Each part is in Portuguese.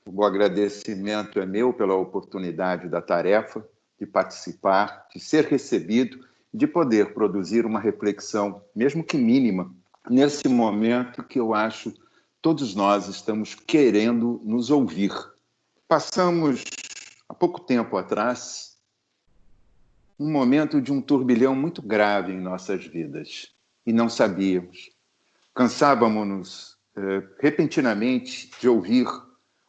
O agradecimento é meu pela oportunidade da tarefa, de participar, de ser recebido, de poder produzir uma reflexão, mesmo que mínima, nesse momento que eu acho todos nós estamos querendo nos ouvir. Passamos, há pouco tempo atrás, um momento de um turbilhão muito grave em nossas vidas e não sabíamos. Cansávamos-nos repentinamente de ouvir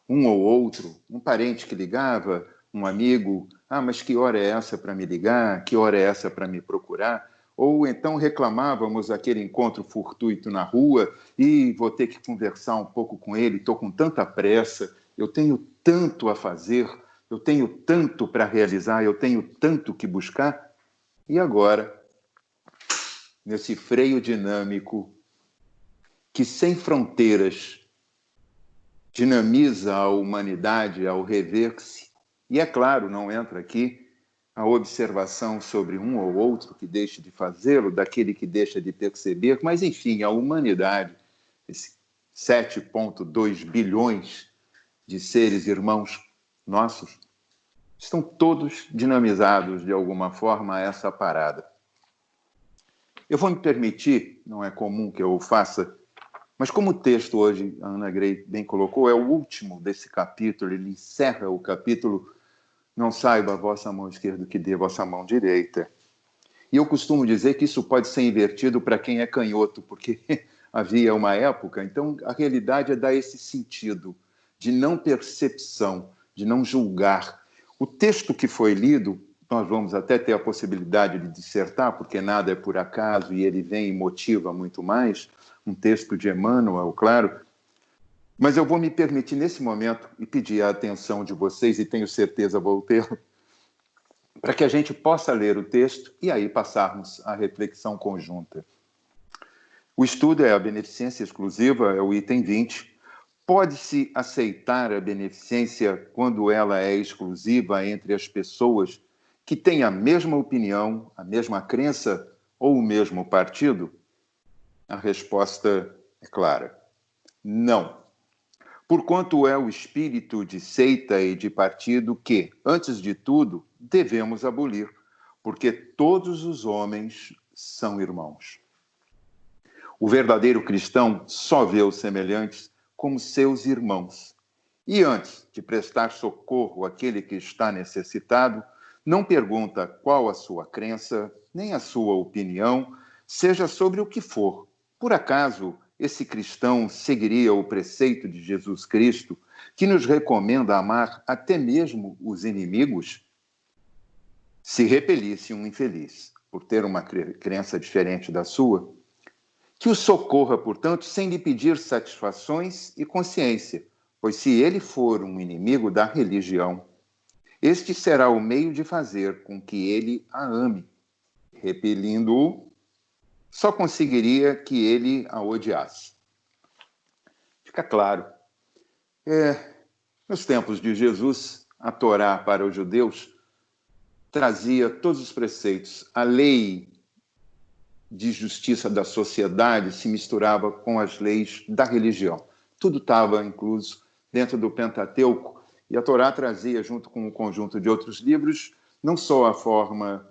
um ou outro, um parente que ligava, um amigo, mas que hora é essa para me ligar? Que hora é essa para me procurar? Ou então reclamávamos aquele encontro fortuito na rua e vou ter que conversar um pouco com ele, estou com tanta pressa, eu tenho tanto a fazer, eu tenho tanto para realizar, eu tenho tanto que buscar. E agora, nesse freio dinâmico que sem fronteiras dinamiza a humanidade ao rever-se. E, é claro, não entra aqui a observação sobre um ou outro que deixe de fazê-lo, daquele que deixa de perceber, mas, enfim, a humanidade, esses 7,2 bilhões de seres irmãos nossos, estão todos dinamizados de alguma forma a essa parada. Eu vou me permitir, não é comum que eu o faça, mas como o texto hoje, a Ana Grey bem colocou, é o último desse capítulo, ele encerra o capítulo, não saiba a vossa mão esquerda o que dê a vossa mão direita. E eu costumo dizer que isso pode ser invertido para quem é canhoto, porque havia uma época, então a realidade é dar esse sentido de não percepção, de não julgar. O texto que foi lido, nós vamos até ter a possibilidade de dissertar, porque nada é por acaso e ele vem e motiva muito mais, um texto de Emmanuel, claro, mas eu vou me permitir nesse momento e pedir a atenção de vocês, e tenho certeza vou ter, para que a gente possa ler o texto e aí passarmos à reflexão conjunta. O estudo é a beneficência exclusiva, é o item 20. Pode-se aceitar a beneficência quando ela é exclusiva entre as pessoas que têm a mesma opinião, a mesma crença ou o mesmo partido? A resposta é clara. Não. Porquanto é o espírito de seita e de partido que, antes de tudo, devemos abolir, porque todos os homens são irmãos. O verdadeiro cristão só vê os semelhantes como seus irmãos. E antes de prestar socorro àquele que está necessitado, não pergunta qual a sua crença, nem a sua opinião, seja sobre o que for. Por acaso, esse cristão seguiria o preceito de Jesus Cristo, que nos recomenda amar até mesmo os inimigos? Se repelisse um infeliz por ter uma crença diferente da sua, que o socorra, portanto, sem lhe pedir satisfações e consciência, pois se ele for um inimigo da religião, este será o meio de fazer com que ele a ame. Repelindo-o, só conseguiria que ele a odiasse. Fica claro. Nos tempos de Jesus, a Torá para os judeus trazia todos os preceitos. A lei de justiça da sociedade se misturava com as leis da religião. Tudo estava incluso dentro do Pentateuco, e a Torá trazia, junto com um conjunto de outros livros, não só a forma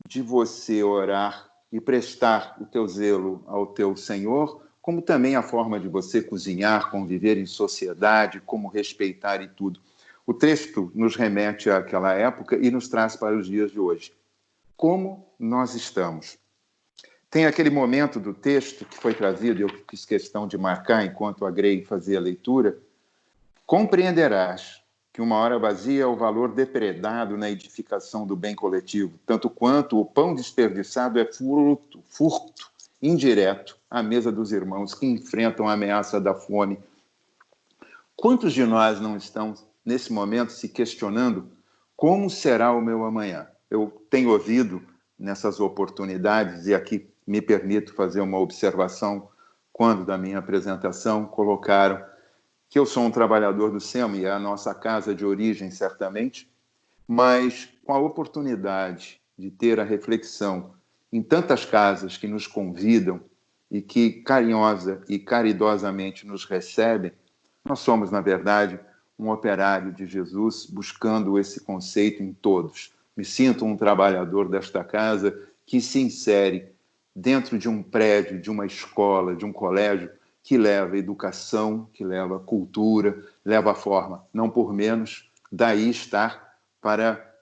de você orar e prestar o teu zelo ao teu Senhor, como também a forma de você cozinhar, conviver em sociedade, como respeitar e tudo. O texto nos remete àquela época e nos traz para os dias de hoje. Como nós estamos? Tem aquele momento do texto que foi trazido, eu fiz questão de marcar enquanto a Grey fazia a leitura. Compreenderás que uma hora vazia é o valor depredado na edificação do bem coletivo, tanto quanto o pão desperdiçado é furto indireto à mesa dos irmãos que enfrentam a ameaça da fome. Quantos de nós não estão, nesse momento, se questionando como será o meu amanhã? Eu tenho ouvido nessas oportunidades, e aqui me permito fazer uma observação, quando da minha apresentação colocaram que eu sou um trabalhador do SEMA, e é a nossa casa de origem, certamente, mas com a oportunidade de ter a reflexão em tantas casas que nos convidam e que carinhosa e caridosamente nos recebem, nós somos, na verdade, um operário de Jesus buscando esse conceito em todos. Me sinto um trabalhador desta casa que se insere dentro de um prédio, de uma escola, de um colégio, que leva educação, que leva cultura, leva forma, não por menos, daí estar para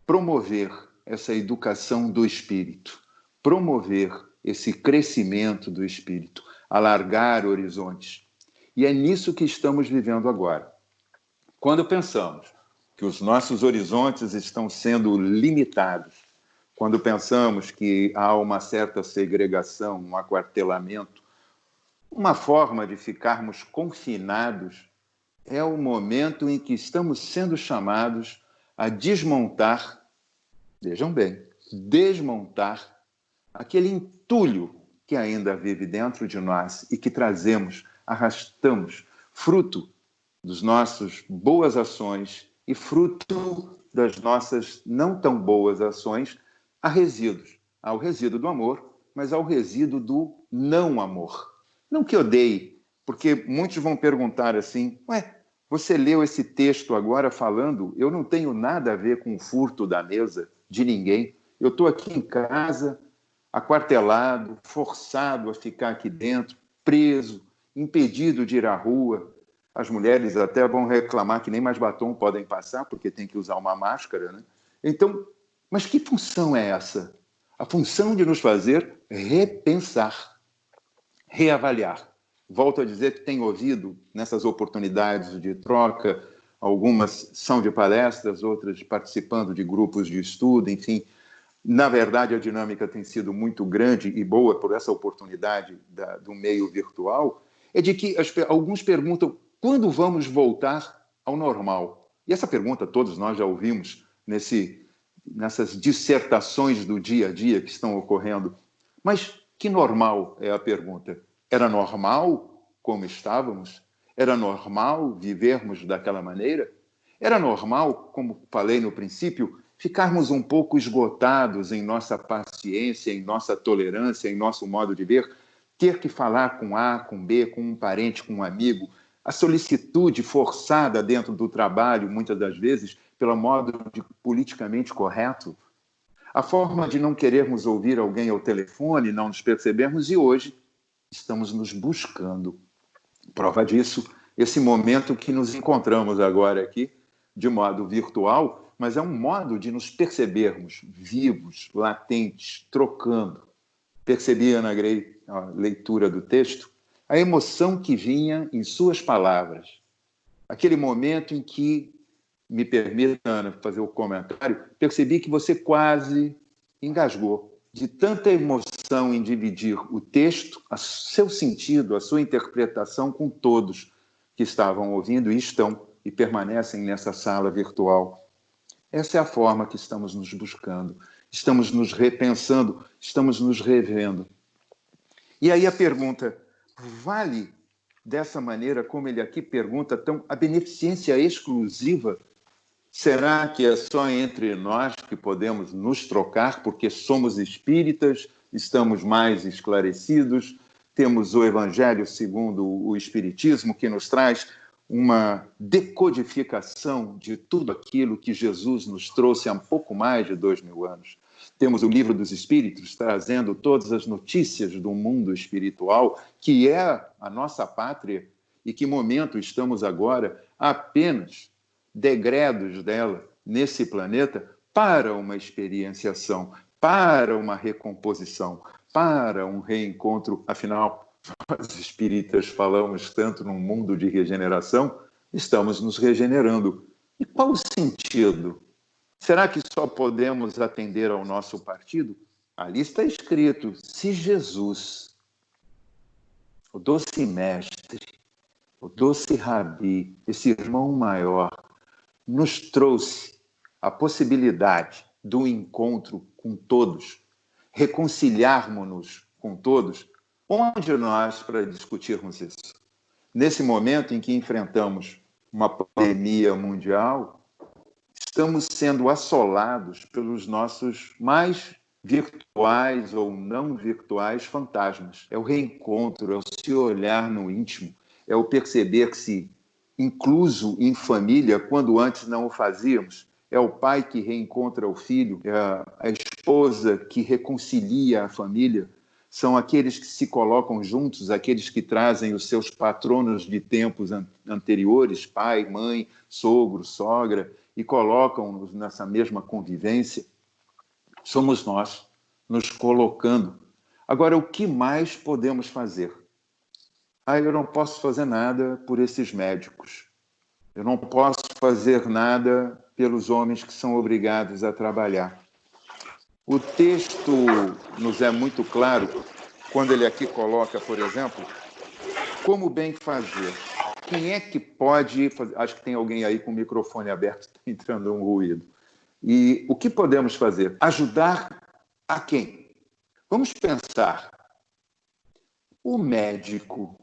promover essa educação do espírito, promover esse crescimento do espírito, alargar horizontes. E é nisso que estamos vivendo agora. Quando pensamos que os nossos horizontes estão sendo limitados, quando pensamos que há uma certa segregação, um aquartelamento, uma forma de ficarmos confinados, é o momento em que estamos sendo chamados a desmontar, vejam bem, desmontar aquele entulho que ainda vive dentro de nós e que trazemos, arrastamos, fruto das nossas boas ações e fruto das nossas não tão boas ações, há resíduos. Há o resíduo do amor, mas há o resíduo do não amor. Não que odeie, porque muitos vão perguntar assim, ué, você leu esse texto agora falando, eu não tenho nada a ver com o furto da mesa de ninguém. Eu estou aqui em casa, aquartelado, forçado a ficar aqui dentro, preso, impedido de ir à rua. As mulheres até vão reclamar que nem mais batom podem passar, porque tem que usar uma máscara, né? Então, mas que função é essa? A função de nos fazer repensar, reavaliar. Volto a dizer que tenho ouvido nessas oportunidades de troca, algumas são de palestras, outras participando de grupos de estudo, enfim. Na verdade, a dinâmica tem sido muito grande e boa por essa oportunidade do meio virtual, é de que alguns perguntam quando vamos voltar ao normal? E essa pergunta todos nós já ouvimos nessas dissertações do dia a dia que estão ocorrendo. Mas que normal é a pergunta? Era normal como estávamos? Era normal vivermos daquela maneira? Era normal, como falei no princípio, ficarmos um pouco esgotados em nossa paciência, em nossa tolerância, em nosso modo de ver, ter que falar com A, com B, com um parente, com um amigo, a solicitude forçada dentro do trabalho, muitas das vezes, pelo modo de politicamente correto, a forma de não querermos ouvir alguém ao telefone, não nos percebermos, e hoje estamos nos buscando. Prova disso, esse momento que nos encontramos agora aqui, de modo virtual, mas é um modo de nos percebermos vivos, latentes, trocando. Percebi, Ana Grey, a leitura do texto, a emoção que vinha em suas palavras. Aquele momento em que, me permita, Ana, fazer o comentário, percebi que você quase engasgou de tanta emoção em dividir o texto, o seu sentido, a sua interpretação com todos que estavam ouvindo e estão e permanecem nessa sala virtual. Essa é a forma que estamos nos buscando, estamos nos repensando, estamos nos revendo. E aí a pergunta, vale dessa maneira, como ele aqui pergunta, então, a beneficência exclusiva? Será que é só entre nós que podemos nos trocar, porque somos espíritas, estamos mais esclarecidos, temos o Evangelho segundo o Espiritismo, que nos traz uma decodificação de tudo aquilo que Jesus nos trouxe há pouco mais de 2000 anos. Temos o Livro dos Espíritos trazendo todas as notícias do mundo espiritual, que é a nossa pátria, e que momento estamos agora apenas degredos dela nesse planeta para uma experienciação, para uma recomposição, para um reencontro. Afinal, nós espíritas falamos tanto num mundo de regeneração, estamos nos regenerando. E qual o sentido? Será que só podemos atender ao nosso partido? Ali está escrito, se Jesus, o doce mestre, o doce rabi, esse irmão maior, nos trouxe a possibilidade do encontro com todos, reconciliarmos-nos com todos, onde nós para discutirmos isso? Nesse momento em que enfrentamos uma pandemia mundial, estamos sendo assolados pelos nossos mais virtuais ou não virtuais fantasmas. É o reencontro, é o se olhar no íntimo, é o perceber-se incluso em família, quando antes não o fazíamos. É o pai que reencontra o filho, é a esposa que reconcilia a família. São aqueles que se colocam juntos, aqueles que trazem os seus patronos de tempos anteriores, pai, mãe, sogro, sogra, e colocam-nos nessa mesma convivência. Somos nós nos colocando. Agora, o que mais podemos fazer? Eu não posso fazer nada por esses médicos. Eu não posso fazer nada pelos homens que são obrigados a trabalhar. O texto nos é muito claro quando ele aqui coloca, por exemplo, como bem fazer. Quem é que pode fazer? Acho que tem alguém aí com o microfone aberto, está entrando um ruído. E o que podemos fazer? Ajudar a quem? Vamos pensar. O médico,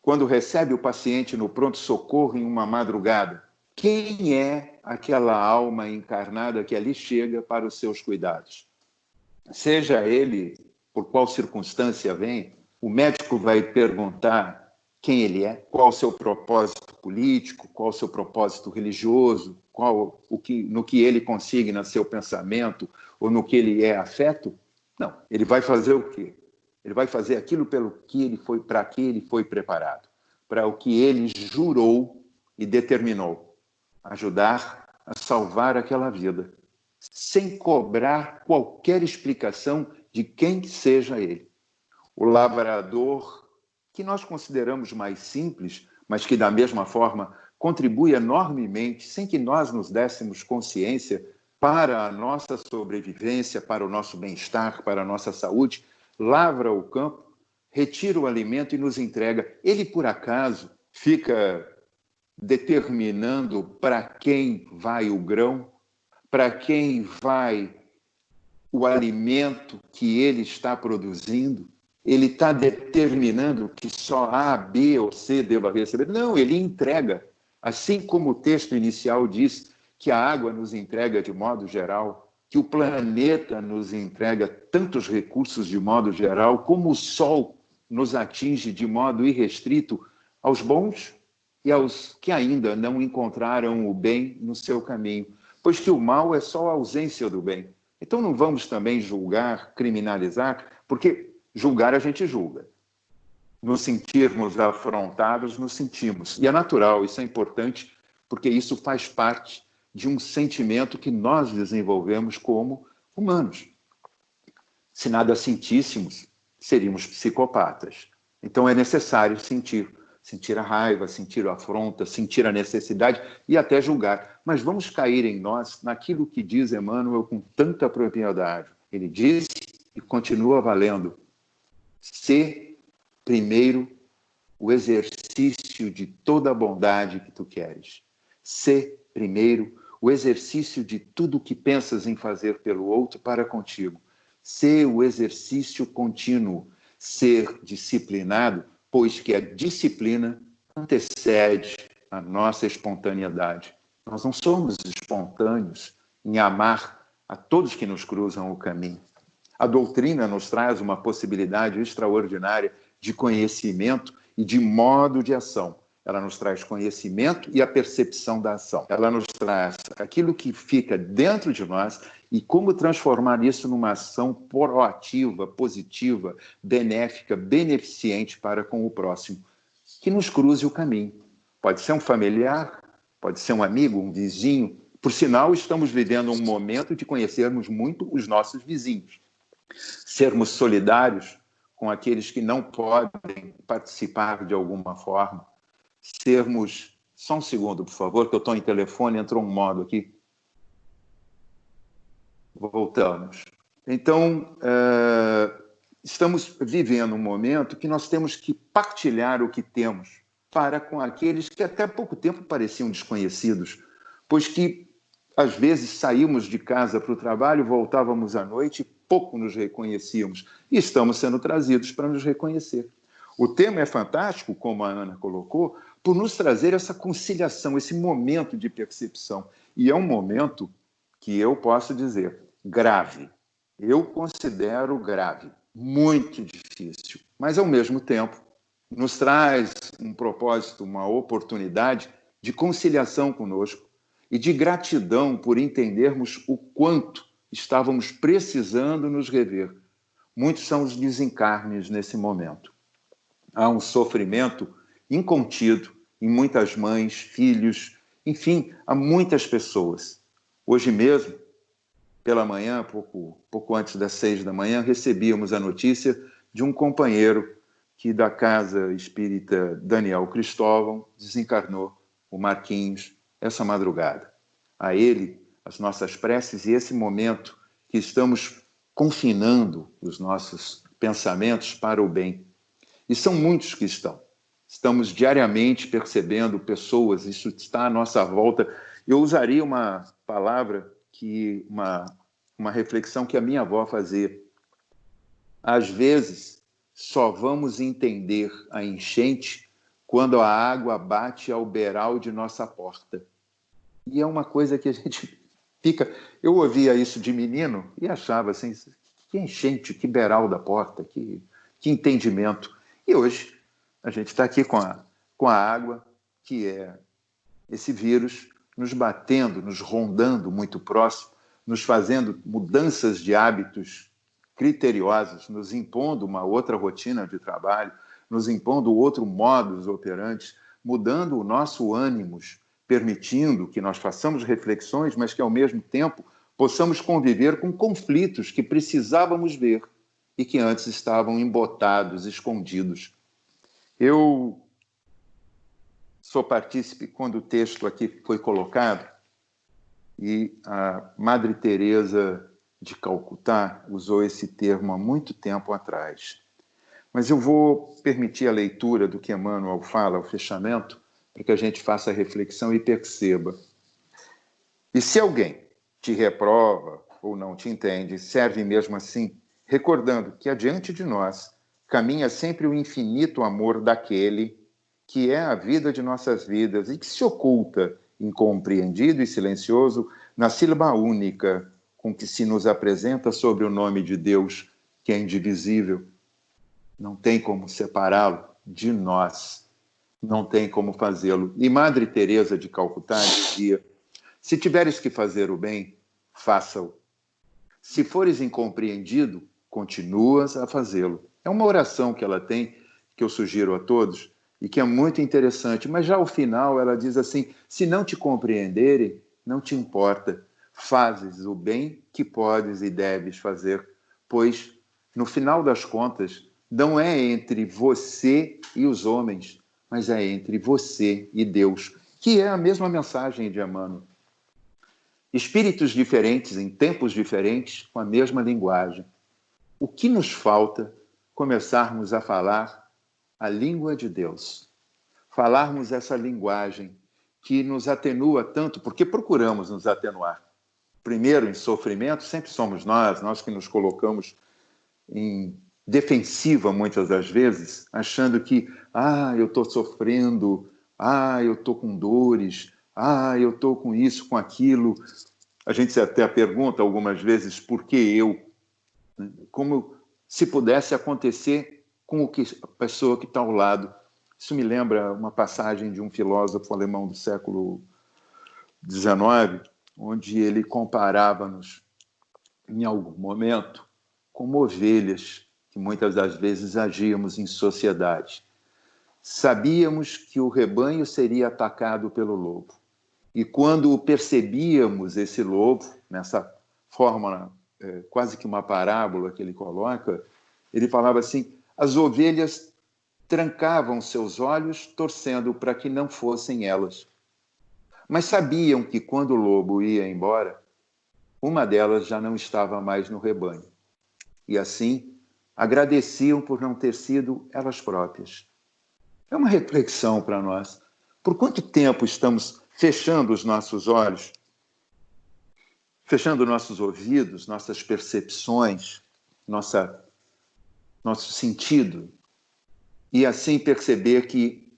quando recebe o paciente no pronto-socorro em uma madrugada, quem é aquela alma encarnada que ali chega para os seus cuidados? Seja ele por qual circunstância vem, o médico vai perguntar quem ele é, qual o seu propósito político, qual o seu propósito religioso, no que ele consigna seu pensamento ou no que ele é afeto. Não, ele vai fazer o quê? Ele vai fazer aquilo para que ele foi preparado, para o que ele jurou e determinou, ajudar a salvar aquela vida, sem cobrar qualquer explicação de quem que seja ele. O lavrador, que nós consideramos mais simples, mas que da mesma forma contribui enormemente, sem que nós nos dessemos consciência, para a nossa sobrevivência, para o nosso bem-estar, para a nossa saúde, lavra o campo, retira o alimento e nos entrega. Ele, por acaso, fica determinando para quem vai o grão, para quem vai o alimento que ele está produzindo? Ele está determinando que só A, B ou C deva receber? Não, ele entrega. Assim como o texto inicial diz que a água nos entrega de modo geral, que o planeta nos entrega tantos recursos de modo geral, como o sol nos atinge de modo irrestrito aos bons e aos que ainda não encontraram o bem no seu caminho, pois que o mal é só a ausência do bem. Então não vamos também julgar, criminalizar, porque julgar a gente julga. Nos sentirmos afrontados, nos sentimos. E é natural, isso é importante, porque isso faz parte de um sentimento que nós desenvolvemos como humanos. Se nada sentíssemos, seríamos psicopatas. Então é necessário sentir a raiva, sentir a afronta, sentir a necessidade e até julgar. Mas vamos cair em nós naquilo que diz Emmanuel com tanta propriedade. Ele diz e continua valendo: se primeiro o exercício de toda a bondade que tu queres. Se primeiro o exercício de tudo o que pensas em fazer pelo outro para contigo. Se o exercício contínuo, ser disciplinado, pois que a disciplina antecede a nossa espontaneidade. Nós não somos espontâneos em amar a todos que nos cruzam o caminho. A doutrina nos traz uma possibilidade extraordinária de conhecimento e de modo de ação. Ela nos traz conhecimento e a percepção da ação. Ela nos traz aquilo que fica dentro de nós e como transformar isso numa ação proativa, positiva, benéfica, beneficente para com o próximo, que nos cruze o caminho. Pode ser um familiar, pode ser um amigo, um vizinho. Por sinal, estamos vivendo um momento de conhecermos muito os nossos vizinhos. Sermos solidários com aqueles que não podem participar de alguma forma. Sermos... Só um segundo, por favor, que eu estou em telefone, entrou um modo aqui. Voltamos. Então, estamos vivendo um momento que nós temos que partilhar o que temos para com aqueles que até pouco tempo pareciam desconhecidos, pois que, às vezes, saímos de casa para o trabalho, voltávamos à noite e pouco nos reconhecíamos. E estamos sendo trazidos para nos reconhecer. O tema é fantástico, como a Ana colocou, por nos trazer essa conciliação, esse momento de percepção. E é um momento que eu posso dizer grave. Eu considero grave, muito difícil, mas, ao mesmo tempo, nos traz um propósito, uma oportunidade de conciliação conosco e de gratidão por entendermos o quanto estávamos precisando nos rever. Muitos são os desencarnes nesse momento. Há um sofrimento incontido em muitas mães, filhos, enfim, há muitas pessoas. Hoje mesmo, pela manhã, pouco antes das 6 da manhã, recebíamos a notícia de um companheiro que da Casa Espírita Daniel Cristóvão desencarnou, o Marquinhos, essa madrugada. A ele, as nossas preces e esse momento que estamos confinando os nossos pensamentos para o bem. E são muitos que estão. Estamos diariamente percebendo pessoas, isso está à nossa volta. Eu usaria uma palavra, uma reflexão que a minha avó fazia. Às vezes, só vamos entender a enchente quando a água bate ao beiral de nossa porta. E é uma coisa que a gente fica... Eu ouvia isso de menino e achava assim, que enchente, que beiral da porta, que entendimento. E hoje a gente está aqui com a água, que é esse vírus, nos batendo, nos rondando muito próximo, nos fazendo mudanças de hábitos criteriosos, nos impondo uma outra rotina de trabalho, nos impondo outro modus operandi, mudando o nosso ânimos, permitindo que nós façamos reflexões, mas que, ao mesmo tempo, possamos conviver com conflitos que precisávamos ver e que antes estavam embotados, escondidos. Eu sou partícipe quando o texto aqui foi colocado e a Madre Teresa de Calcutá usou esse termo há muito tempo atrás. Mas eu vou permitir a leitura do que Emmanuel fala ao fechamento, para que a gente faça a reflexão e perceba. E se alguém te reprova ou não te entende, serve mesmo assim, recordando que adiante de nós caminha sempre o infinito amor daquele que é a vida de nossas vidas e que se oculta, incompreendido e silencioso, na sílaba única com que se nos apresenta sobre o nome de Deus, que é indivisível. Não tem como separá-lo de nós. Não tem como fazê-lo. E Madre Teresa de Calcutá dizia: se tiveres que fazer o bem, faça-o. Se fores incompreendido, continuas a fazê-lo. É uma oração que ela tem, que eu sugiro a todos, e que é muito interessante. Mas já ao final ela diz assim: se não te compreenderem, não te importa. Fazes o bem que podes e deves fazer, pois, no final das contas, não é entre você e os homens, mas é entre você e Deus, que é a mesma mensagem de Emmanuel. Espíritos diferentes, em tempos diferentes, com a mesma linguagem. O que nos falta? Começarmos a falar a língua de Deus. Falarmos essa linguagem que nos atenua tanto, porque procuramos nos atenuar. Primeiro, em sofrimento, sempre somos nós que nos colocamos em defensiva muitas das vezes, achando que, eu estou sofrendo, eu estou com dores, eu estou com isso, com aquilo. A gente até pergunta algumas vezes, por que eu? Como se pudesse acontecer com a pessoa que está ao lado. Isso me lembra uma passagem de um filósofo alemão do século XIX, onde ele comparava-nos, em algum momento, como ovelhas, que muitas das vezes agíamos em sociedade. Sabíamos que o rebanho seria atacado pelo lobo. E quando percebíamos esse lobo, nessa forma, quase que uma parábola que ele coloca, ele falava assim: as ovelhas trancavam seus olhos, torcendo para que não fossem elas. Mas sabiam que quando o lobo ia embora, uma delas já não estava mais no rebanho. E assim, agradeciam por não ter sido elas próprias. É uma reflexão para nós. Por quanto tempo estamos fechando os nossos olhos, fechando nossos ouvidos, nossas percepções, nosso sentido, e assim perceber que,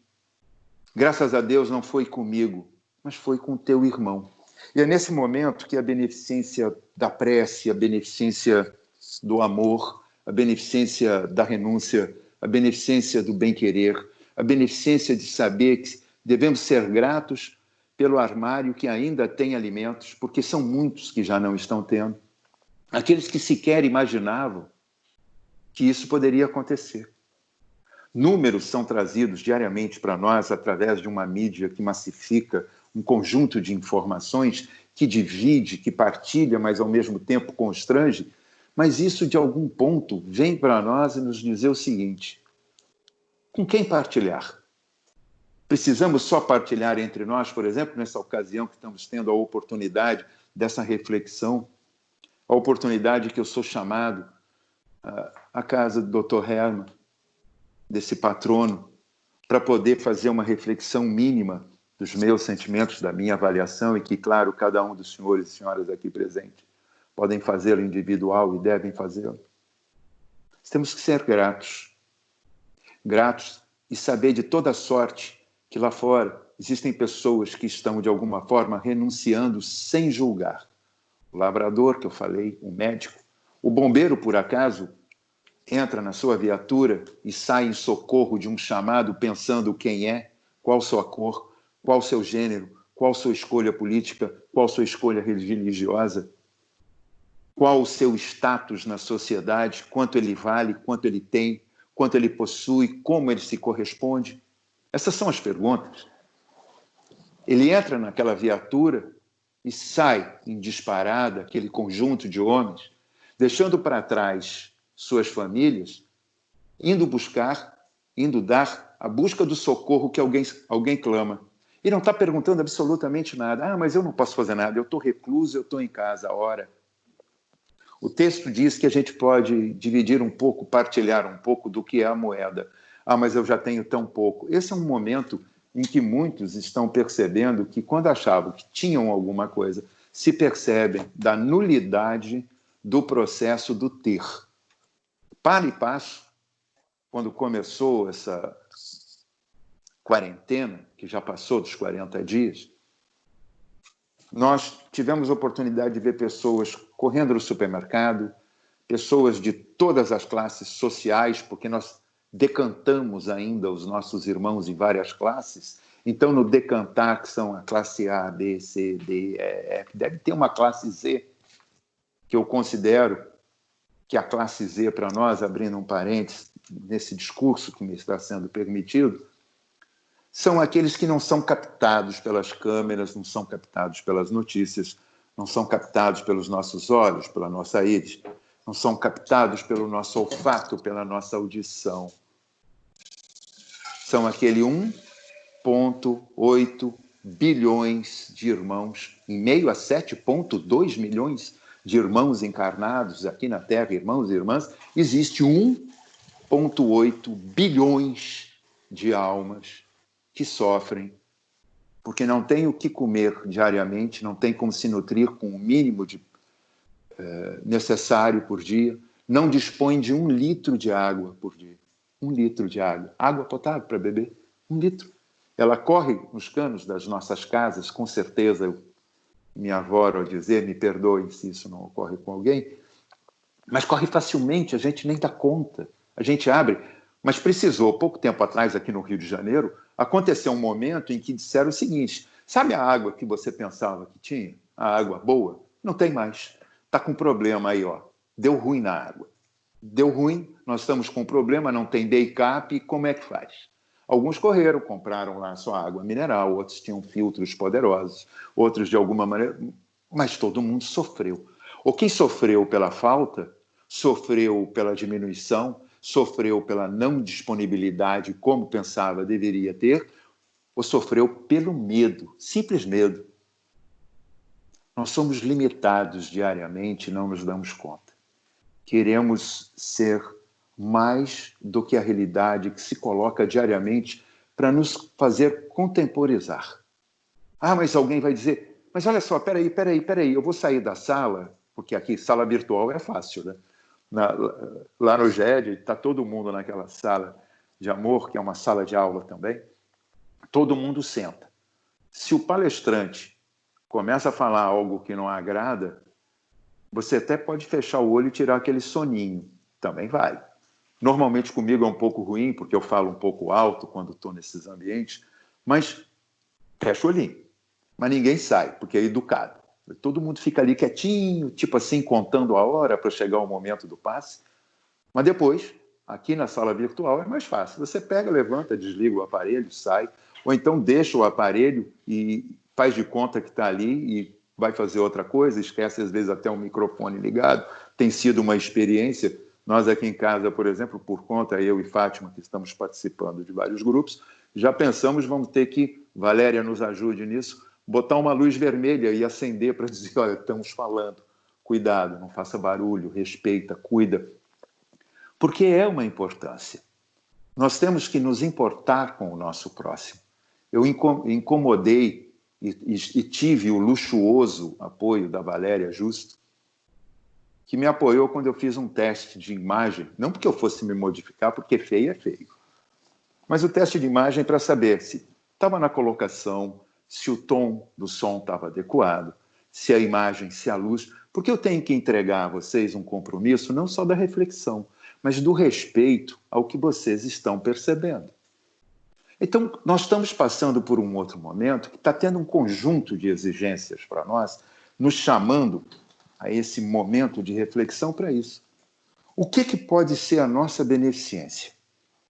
graças a Deus, não foi comigo, mas foi com o teu irmão. E é nesse momento que a beneficência da prece, a beneficência do amor, a beneficência da renúncia, a beneficência do bem-querer, a beneficência de saber que devemos ser gratos pelo armário que ainda tem alimentos, porque são muitos que já não estão tendo, aqueles que sequer imaginavam que isso poderia acontecer. Números são trazidos diariamente para nós através de uma mídia que massifica um conjunto de informações que divide, que partilha, mas ao mesmo tempo constrange. Mas isso, de algum ponto, vem para nós e nos dizer o seguinte: com quem partilhar? Precisamos só partilhar entre nós, por exemplo, nessa ocasião que estamos tendo a oportunidade dessa reflexão, a oportunidade que eu sou chamado à casa do Dr. Herman, desse patrono, para poder fazer uma reflexão mínima dos meus sentimentos, da minha avaliação, e que, claro, cada um dos senhores e senhoras aqui presentes podem fazê-lo individual e devem fazê-lo. Temos que ser gratos e saber de toda sorte que lá fora existem pessoas que estão, de alguma forma, renunciando sem julgar. O lavrador, que eu falei, o médico, o bombeiro, por acaso, entra na sua viatura e sai em socorro de um chamado pensando quem é, qual sua cor, qual seu gênero, qual sua escolha política, qual sua escolha religiosa, qual o seu status na sociedade, quanto ele vale, quanto ele tem, quanto ele possui, como ele se corresponde. Essas são as perguntas. Ele entra naquela viatura e sai em disparada, aquele conjunto de homens, deixando para trás suas famílias, indo dar a busca do socorro que alguém clama. E não está perguntando absolutamente nada. Ah, mas eu não posso fazer nada, eu estou recluso, eu estou em casa. Ora, o texto diz que a gente pode dividir um pouco, partilhar um pouco do que é a moeda. Ah, mas eu já tenho tão pouco. Esse é um momento em que muitos estão percebendo que, quando achavam que tinham alguma coisa, se percebem da nulidade do processo do ter. Para e passo, quando começou essa quarentena, que já passou dos 40 dias, nós tivemos a oportunidade de ver pessoas correndo no supermercado, pessoas de todas as classes sociais, porque nós decantamos ainda os nossos irmãos em várias classes. Então, no decantar, que são a classe A, B, C, D, E, F, deve ter uma classe Z, que eu considero que a classe Z, para nós, abrindo um parênteses, nesse discurso que me está sendo permitido, são aqueles que não são captados pelas câmeras, não são captados pelas notícias, não são captados pelos nossos olhos, pela nossa íris, não são captados pelo nosso olfato, pela nossa audição. São aquele 1,8 bilhões de irmãos, em meio a 7,2 milhões de irmãos encarnados aqui na Terra, irmãos e irmãs, existe 1,8 bilhões de almas que sofrem porque não tem o que comer diariamente, não tem como se nutrir com o mínimo necessário por dia, não dispõe de 1 litro de água por dia. 1 litro de água. Água potável para beber. 1 litro. Ela corre nos canos das nossas casas, com certeza, minha avó, ao dizer, me perdoe se isso não ocorre com alguém, mas corre facilmente, a gente nem dá conta. A gente abre, mas precisou, pouco tempo atrás, aqui no Rio de Janeiro, aconteceu um momento em que disseram o seguinte: sabe a água que você pensava que tinha? A água boa? Não tem mais. Está com problema aí, ó. Deu ruim na água. Deu ruim, nós estamos com problema, não tem day-cap, como é que faz? Alguns correram, compraram lá sua água mineral, outros tinham filtros poderosos, outros de alguma maneira, mas todo mundo sofreu. Ou quem sofreu pela falta, sofreu pela diminuição, sofreu pela não disponibilidade como pensava deveria ter, ou sofreu pelo medo, simples medo. Nós somos limitados diariamente e não nos damos conta. Queremos ser mais do que a realidade que se coloca diariamente para nos fazer contemporizar. Ah, mas alguém vai dizer, mas olha só, peraí, eu vou sair da sala, porque aqui sala virtual é fácil, né? Lá no GED, está todo mundo naquela sala de amor, que é uma sala de aula também, todo mundo senta. Se o palestrante começa a falar algo que não agrada, você até pode fechar o olho e tirar aquele soninho, também vale. Normalmente comigo é um pouco ruim, porque eu falo um pouco alto quando estou nesses ambientes, mas fecha o olhinho. mas ninguém sai, porque é educado. Todo mundo fica ali quietinho, tipo assim, contando a hora para chegar o momento do passe. Mas depois, aqui na sala virtual, é mais fácil. Você pega, levanta, desliga o aparelho, sai, ou então deixa o aparelho e faz de conta que está ali e vai fazer outra coisa, esquece às vezes até o microfone ligado. Tem sido uma experiência. Nós aqui em casa, por exemplo, por conta, eu e Fátima, que estamos participando de vários grupos, já pensamos, vamos ter que, Valéria nos ajude nisso, botar uma luz vermelha e acender para dizer, olha, estamos falando, cuidado, não faça barulho, respeita, cuida, porque é uma importância. Nós temos que nos importar com o nosso próximo. Eu incomodei e tive o luxuoso apoio da Valéria Justo, que me apoiou quando eu fiz um teste de imagem, não porque eu fosse me modificar, porque feio é feio, mas o teste de imagem para saber se estava na colocação, se o tom do som estava adequado, se a imagem, se a luz, porque eu tenho que entregar a vocês um compromisso não só da reflexão, mas do respeito ao que vocês estão percebendo. Então, nós estamos passando por um outro momento que está tendo um conjunto de exigências para nós, nos chamando a esse momento de reflexão para isso. O que pode ser a nossa beneficência?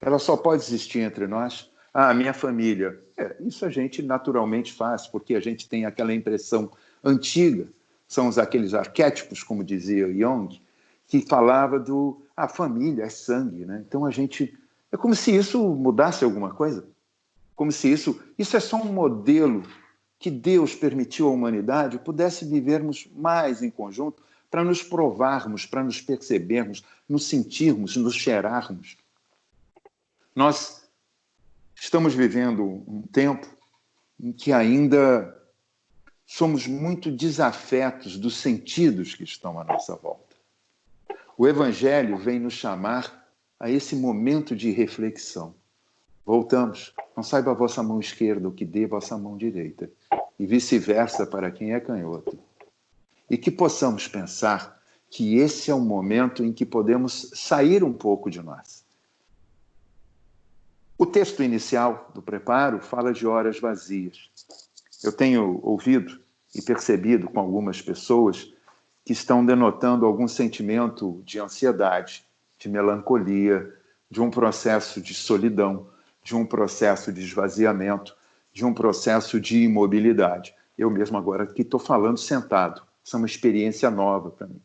Ela só pode existir entre nós? Ah, minha família. Isso a gente naturalmente faz, porque a gente tem aquela impressão antiga, são aqueles arquétipos, como dizia Jung, que falava a família é sangue, né? Então a gente... É como se isso mudasse alguma coisa. Como se isso é só um modelo que Deus permitiu à humanidade pudesse vivermos mais em conjunto para nos provarmos, para nos percebermos, nos sentirmos, nos cheirarmos. Nós estamos vivendo um tempo em que ainda somos muito desafetos dos sentidos que estão à nossa volta. O Evangelho vem nos chamar a esse momento de reflexão. Voltamos. Não saiba a vossa mão esquerda o que dê a vossa mão direita, e vice-versa para quem é canhoto. E que possamos pensar que esse é o momento em que podemos sair um pouco de nós. O texto inicial do preparo fala de horas vazias. Eu tenho ouvido e percebido com algumas pessoas que estão denotando algum sentimento de ansiedade, de melancolia, de um processo de solidão, de um processo de esvaziamento, de um processo de imobilidade. Eu mesmo agora aqui estou falando sentado. Isso é uma experiência nova para mim.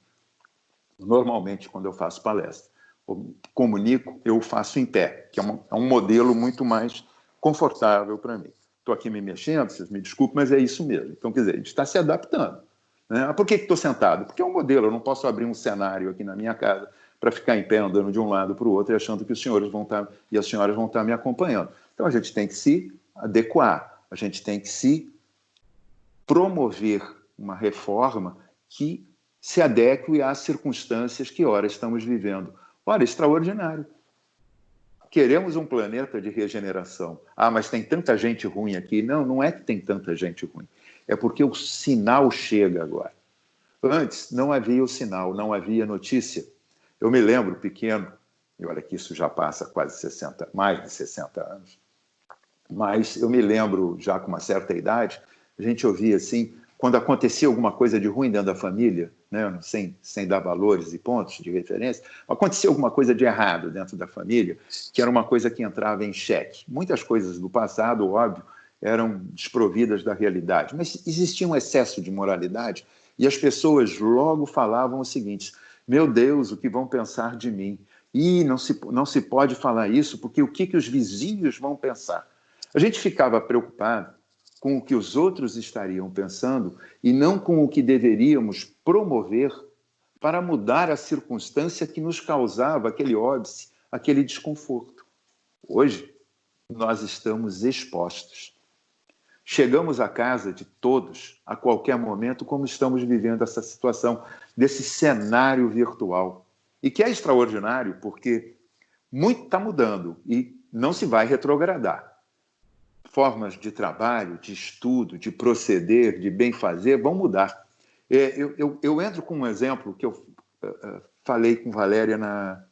Normalmente, quando eu faço palestra, ou comunico, eu faço em pé, que é um modelo muito mais confortável para mim. Estou aqui me mexendo, vocês me desculpem, mas é isso mesmo. Então, quer dizer, a gente está se adaptando. Né? Por que estou sentado? Porque é um modelo, eu não posso abrir um cenário aqui na minha casa para ficar em pé, andando de um lado para o outro e achando que os senhores vão estar, e as senhoras vão estar me acompanhando. Então, a gente tem que se adequar, a gente tem que se promover uma reforma que se adeque às circunstâncias que, ora, estamos vivendo. Ora, extraordinário. Queremos um planeta de regeneração. Ah, mas tem tanta gente ruim aqui. Não, não é que tem tanta gente ruim. É porque o sinal chega agora. Antes, não havia o sinal, não havia notícia. Eu me lembro, pequeno, e olha que isso já passa quase 60, mais de 60 anos, mas eu me lembro, já com uma certa idade, a gente ouvia assim, quando acontecia alguma coisa de ruim dentro da família, né, sem dar valores e pontos de referência, acontecia alguma coisa de errado dentro da família, que era uma coisa que entrava em xeque. Muitas coisas do passado, óbvio, eram desprovidas da realidade, mas existia um excesso de moralidade e as pessoas logo falavam o seguinte: meu Deus, o que vão pensar de mim? E não se pode falar isso, porque o que os vizinhos vão pensar? A gente ficava preocupado com o que os outros estariam pensando e não com o que deveríamos promover para mudar a circunstância que nos causava aquele óbice, aquele desconforto. Hoje, nós estamos expostos. Chegamos à casa de todos, a qualquer momento, como estamos vivendo essa situação, desse cenário virtual. E que é extraordinário, porque muito está mudando e não se vai retrogradar. Formas de trabalho, de estudo, de proceder, de bem fazer, vão mudar. Eu entro com um exemplo que eu falei com Valéria na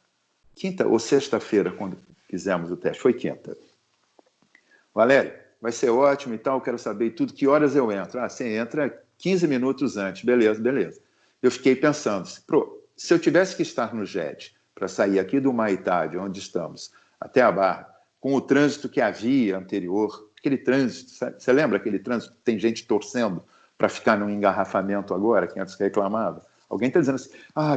quinta ou sexta-feira, quando fizemos o teste. Foi quinta. Valéria, vai ser ótimo e tal, quero saber tudo, que horas eu entro? Ah, você entra 15 minutos antes, beleza, beleza. Eu fiquei pensando, se eu tivesse que estar no jet para sair aqui do Humaitá, de onde estamos, até a Barra, com o trânsito que havia anterior, aquele trânsito, você lembra aquele trânsito que tem gente torcendo para ficar num engarrafamento agora, que antes reclamava? Alguém está dizendo assim,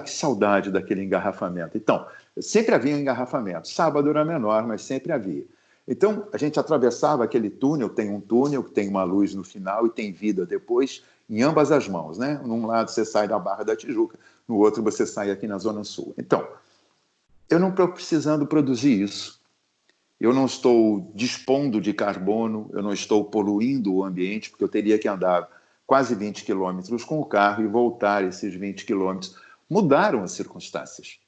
que saudade daquele engarrafamento. Então, sempre havia um engarrafamento. Sábado era menor, mas sempre havia. Então, a gente atravessava aquele túnel, tem um túnel que tem uma luz no final e tem vida depois, em ambas as mãos, né? Num lado você sai da Barra da Tijuca, no outro você sai aqui na Zona Sul. Então, eu não estou precisando produzir isso. Eu não estou dispondo de carbono, eu não estou poluindo o ambiente, porque eu teria que andar quase 20 quilômetros com o carro e voltar esses 20 quilômetros. Mudaram as circunstâncias,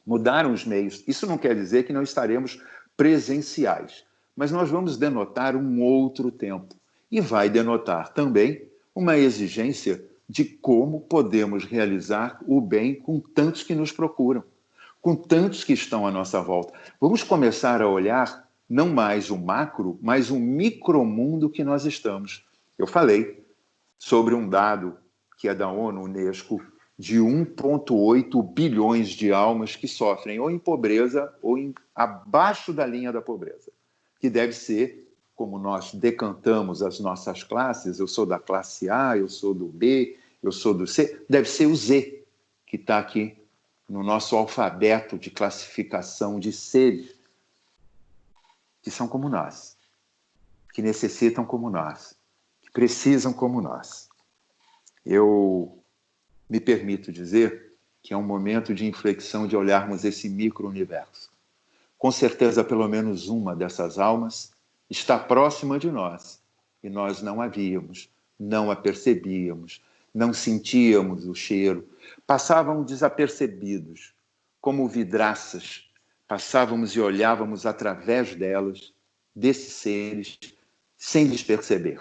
mudaram os meios. Isso não quer dizer que não estaremos presenciais, mas nós vamos denotar um outro tempo. E vai denotar também uma exigência de como podemos realizar o bem com tantos que nos procuram, com tantos que estão à nossa volta. Vamos começar a olhar não mais o macro, mas o micromundo que nós estamos. Eu falei sobre um dado que é da ONU, Unesco, de 1,8 bilhões de almas que sofrem ou em pobreza ou abaixo da linha da pobreza, que deve ser, como nós decantamos as nossas classes, eu sou da classe A, eu sou do B, eu sou do C, deve ser o Z, que está aqui no nosso alfabeto de classificação de seres que são como nós, que necessitam como nós, que precisam como nós. Eu me permito dizer que é um momento de inflexão de olharmos esse micro-universo. Com certeza, pelo menos uma dessas almas está próxima de nós e nós não a víamos, não a percebíamos, não sentíamos o cheiro, passavam desapercebidos, como vidraças, passávamos e olhávamos através delas, desses seres, sem lhes perceber.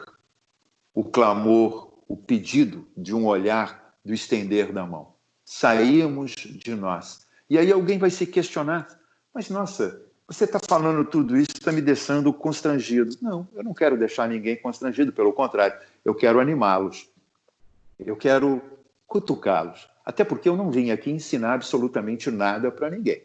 O clamor, o pedido de um olhar, do estender da mão. Saíamos de nós. E aí alguém vai se questionar, mas nossa, você está falando tudo isso, está me deixando constrangido. Não, eu não quero deixar ninguém constrangido, pelo contrário, eu quero animá-los. Eu quero cutucá-los. Até porque eu não vim aqui ensinar absolutamente nada para ninguém.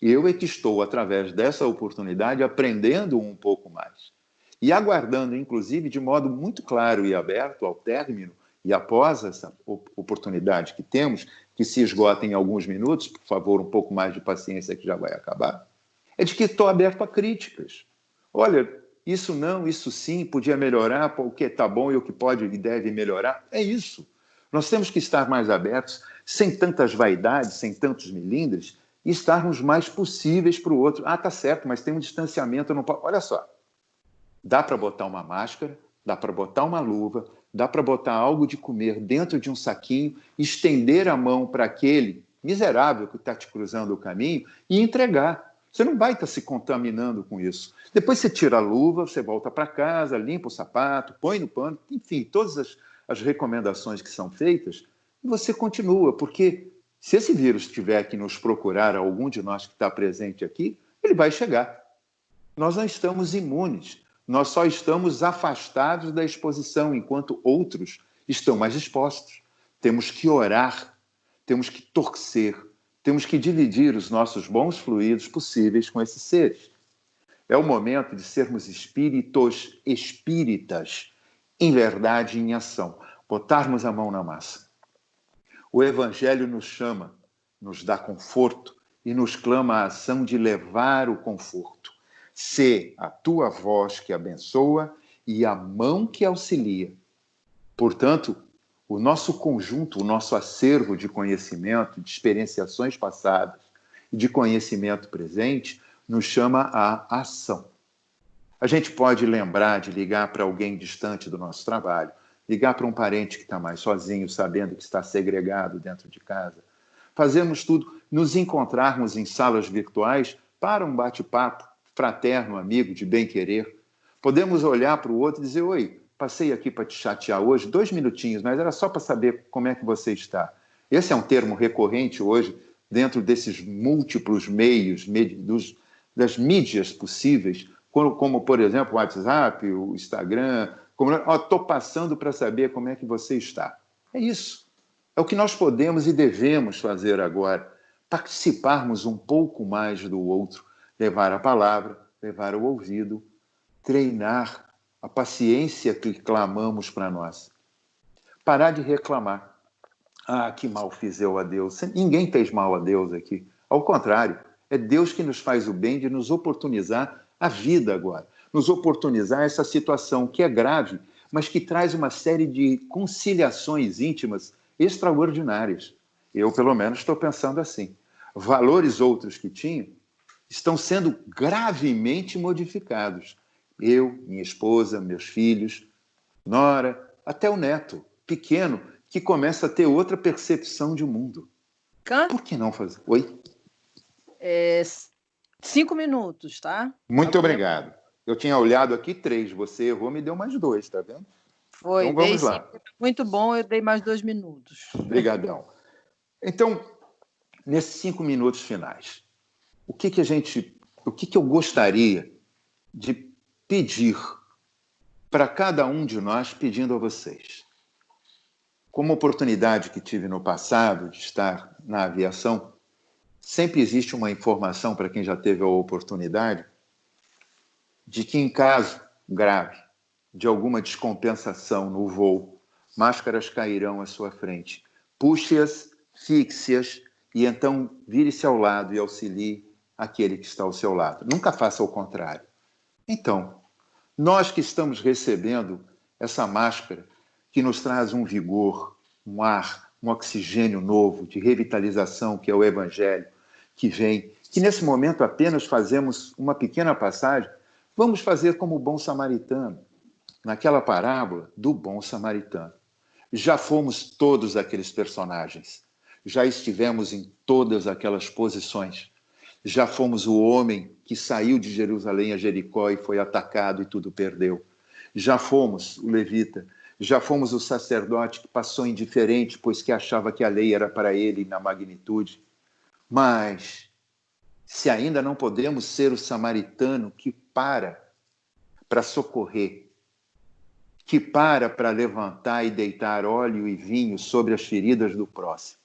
Eu é que estou, através dessa oportunidade, aprendendo um pouco mais. E aguardando, inclusive, de modo muito claro e aberto ao término e após essa oportunidade que temos, que se esgota em alguns minutos, por favor, um pouco mais de paciência que já vai acabar, é de que estou aberto a críticas. Olha, isso não, isso sim, podia melhorar, o que está bom e o que pode e deve melhorar. É isso. Nós temos que estar mais abertos, sem tantas vaidades, sem tantos melindres, e estarmos mais possíveis para o outro. Ah, tá certo, mas tem um distanciamento, eu não posso... Olha só, dá para botar uma máscara, dá para botar uma luva, dá para botar algo de comer dentro de um saquinho, estender a mão para aquele miserável que está te cruzando o caminho e entregar. Você não vai estar se contaminando com isso. Depois você tira a luva, você volta para casa, limpa o sapato, põe no pano, enfim, todas as recomendações que são feitas, e você continua, porque se esse vírus tiver que nos procurar, algum de nós que está presente aqui, ele vai chegar. Nós não estamos imunes. Nós só estamos afastados da exposição, enquanto outros estão mais expostos. Temos que orar, temos que torcer, temos que dividir os nossos bons fluidos possíveis com esses seres. É o momento de sermos espíritos espíritas, em verdade e em ação, botarmos a mão na massa. O Evangelho nos chama, nos dá conforto e nos clama a ação de levar o conforto. Sê a tua voz que abençoa e a mão que auxilia. Portanto, o nosso conjunto, o nosso acervo de conhecimento, de experienciações passadas e de conhecimento presente, nos chama à ação. A gente pode lembrar de ligar para alguém distante do nosso trabalho, ligar para um parente que está mais sozinho, sabendo que está segregado dentro de casa. Fazemos tudo, nos encontrarmos em salas virtuais para um bate-papo fraterno, amigo, de bem-querer. Podemos olhar para o outro e dizer, oi, passei aqui para te chatear hoje, 2 minutinhos, mas era só para saber como é que você está. Esse é um termo recorrente hoje, dentro desses múltiplos meios, das mídias possíveis, como, por exemplo, o WhatsApp, o Instagram. Estou passando para saber como é que você está. É isso. É o que nós podemos e devemos fazer agora. Participarmos um pouco mais do outro, levar a palavra, levar o ouvido, treinar a paciência que clamamos para nós. Parar de reclamar. Ah, que mal fiz eu a Deus. Ninguém fez mal a Deus aqui. Ao contrário, é Deus que nos faz o bem de nos oportunizar a vida agora. Nos oportunizar essa situação que é grave, mas que traz uma série de conciliações íntimas extraordinárias. Eu, pelo menos, estou pensando assim. Valores outros que tinham estão sendo gravemente modificados. Eu, minha esposa, meus filhos, nora, até o neto, pequeno, que começa a ter outra percepção de mundo. Por que não fazer? Oi? 5 minutos, tá? Muito obrigado. Eu tinha olhado aqui 3, você errou, me deu mais 2, tá vendo? Foi, então vamos lá. Muito bom, eu dei mais 2 minutos. Obrigadão. Então, nesses 5 minutos finais, o que eu gostaria de pedir para cada um de nós, pedindo a vocês? Como oportunidade que tive no passado de estar na aviação, sempre existe uma informação para quem já teve a oportunidade de que, em caso grave de alguma descompensação no voo, máscaras cairão à sua frente. Puxe-as, fixe-as e então vire-se ao lado e auxilie aquele que está ao seu lado. Nunca faça o contrário. Então, nós que estamos recebendo essa máscara que nos traz um vigor, um ar, um oxigênio novo de revitalização, que é o Evangelho, que vem, que nesse momento apenas fazemos uma pequena passagem, vamos fazer como o bom samaritano, naquela parábola do bom samaritano. Já fomos todos aqueles personagens, já estivemos em todas aquelas posições, já fomos o homem que saiu de Jerusalém a Jericó e foi atacado e tudo perdeu. Já fomos o levita, já fomos o sacerdote que passou indiferente, pois que achava que a lei era para ele na magnitude. Mas, se ainda não podemos ser o samaritano que para socorrer, que para levantar e deitar óleo e vinho sobre as feridas do próximo,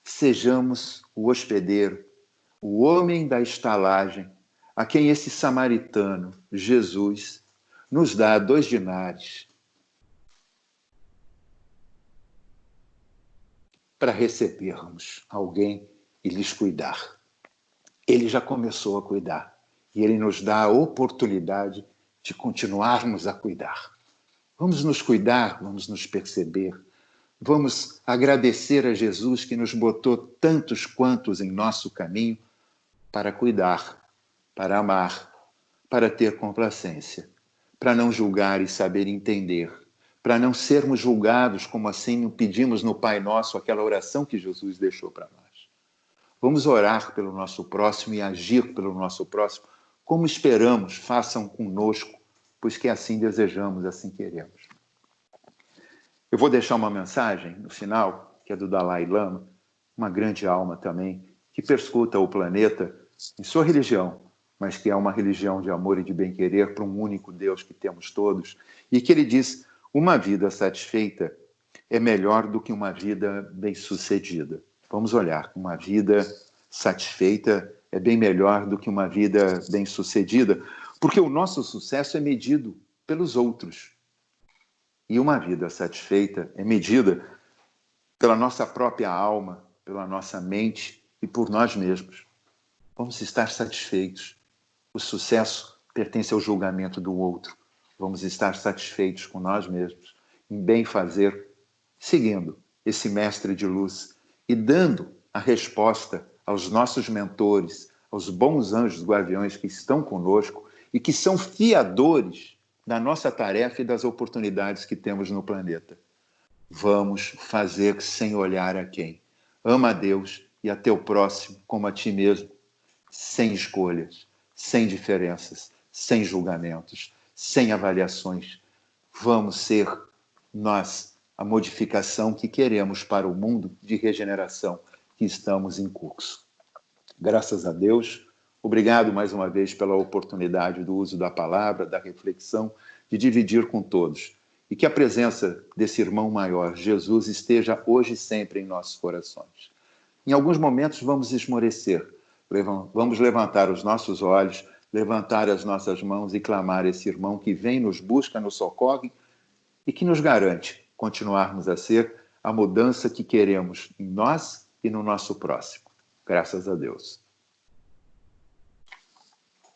sejamos o hospedeiro, o homem da estalagem, a quem esse samaritano, Jesus, nos dá 2 dinários para recebermos alguém e lhes cuidar. Ele já começou a cuidar e ele nos dá a oportunidade de continuarmos a cuidar. Vamos nos cuidar, vamos nos perceber, vamos agradecer a Jesus que nos botou tantos quantos em nosso caminho para cuidar, para amar, para ter complacência, para não julgar e saber entender, para não sermos julgados como assim pedimos no Pai Nosso aquela oração que Jesus deixou para nós. Vamos orar pelo nosso próximo e agir pelo nosso próximo como esperamos façam conosco, pois que assim desejamos, assim queremos. Eu vou deixar uma mensagem no final, que é do Dalai Lama, uma grande alma também, que perscuta o planeta em sua religião, mas que é uma religião de amor e de bem-querer para um único Deus que temos todos, e que ele diz, uma vida satisfeita é melhor do que uma vida bem-sucedida. Vamos olhar, uma vida satisfeita é bem melhor do que uma vida bem-sucedida, porque o nosso sucesso é medido pelos outros. E uma vida satisfeita é medida pela nossa própria alma, pela nossa mente e por nós mesmos. Vamos estar satisfeitos. O sucesso pertence ao julgamento do outro. Vamos estar satisfeitos com nós mesmos, em bem fazer, seguindo esse mestre de luz e dando a resposta aos nossos mentores, aos bons anjos guardiões que estão conosco e que são fiadores da nossa tarefa e das oportunidades que temos no planeta. Vamos fazer sem olhar a quem. Ama a Deus e a teu próximo como a ti mesmo, sem escolhas, sem diferenças, sem julgamentos, sem avaliações. Vamos ser nós a modificação que queremos para o mundo de regeneração que estamos em curso. Graças a Deus, Obrigado mais uma vez pela oportunidade do uso da palavra, da reflexão, de dividir com todos. E que a presença desse irmão maior, Jesus, esteja hoje e sempre em nossos corações. Em alguns momentos vamos esmorecer, vamos levantar os nossos olhos, levantar as nossas mãos e clamar esse irmão que vem, nos busca, nos socorre e que nos garante continuarmos a ser a mudança que queremos em nós e no nosso próximo. Graças a Deus.